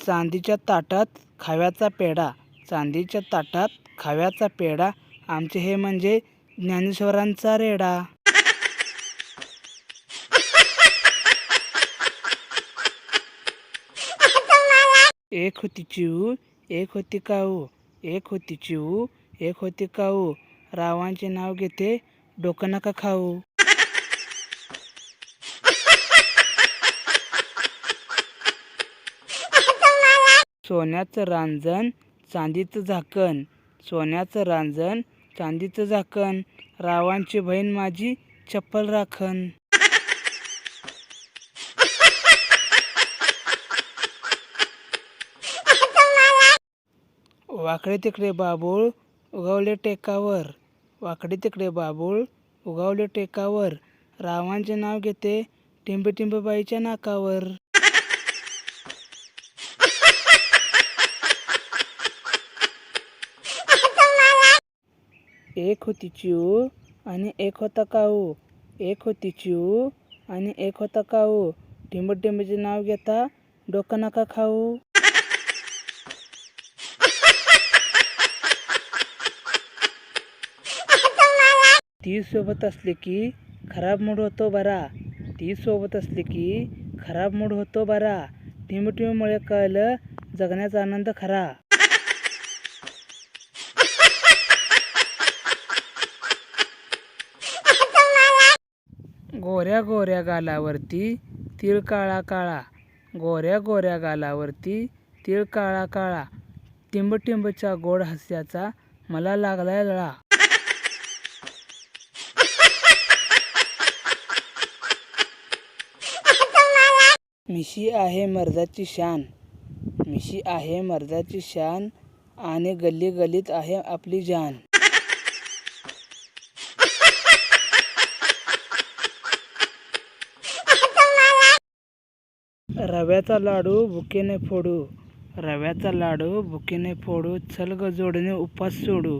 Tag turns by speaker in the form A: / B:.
A: चांदीच्या ताटात खव्याचा पेढा, चांदीच्या ताटात खव्याचा पेढा, आमचे हे म्हणजे ज्ञानेश्वरांचा रेडा. एक होती चिऊ, एक होती काऊ, एक होती चिऊ, एक होती काऊ, रावांचे नाव घेते, डोकं नका खाऊ. सोन्याचं रांजण, चांदीचं झाकण, सोन्याचं रांजण, चांदीचं झाकण, रावांची बहीण माझी चप्पल राखण. वाकडे तिकडे बाबूळ उगवले टेकावर, वाकडे तिकडे बाबूळ उगवले टेकावर, रावांचे नाव घेते, टिंबटिंबबाईच्या नाकावर. एक होती चिऊ आणि एक होता काऊ, एक होती चिऊ आणि एक होता काऊ, टिंबटिंबचे नाव घेता, डोकं नका खाऊ. ती सोबत असली की खराब मूड होतो बरा, ती सोबत असली की खराब मूड होतो बरा, टिंबटिंबमुळे कळलं जगण्याचा आनंद खरा. गोऱ्या गोऱ्या गालावरती तीळ काळा काळा, गोऱ्या गोऱ्या गालावरती तीळ काळा काळा, टिंबटिंबच्या गोड हास्याचा मला लागलाय लळा. मिशी आहे मर्दाची शान, मिशी आहे मर्दाची शान, आणि गल्ली गल्लीत आहे आपली जान. रव्याचा लाडू भुकेने फोडू, रव्याचा लाडू भुकेने फोडू, चल ग जोडीने उपास सोडू.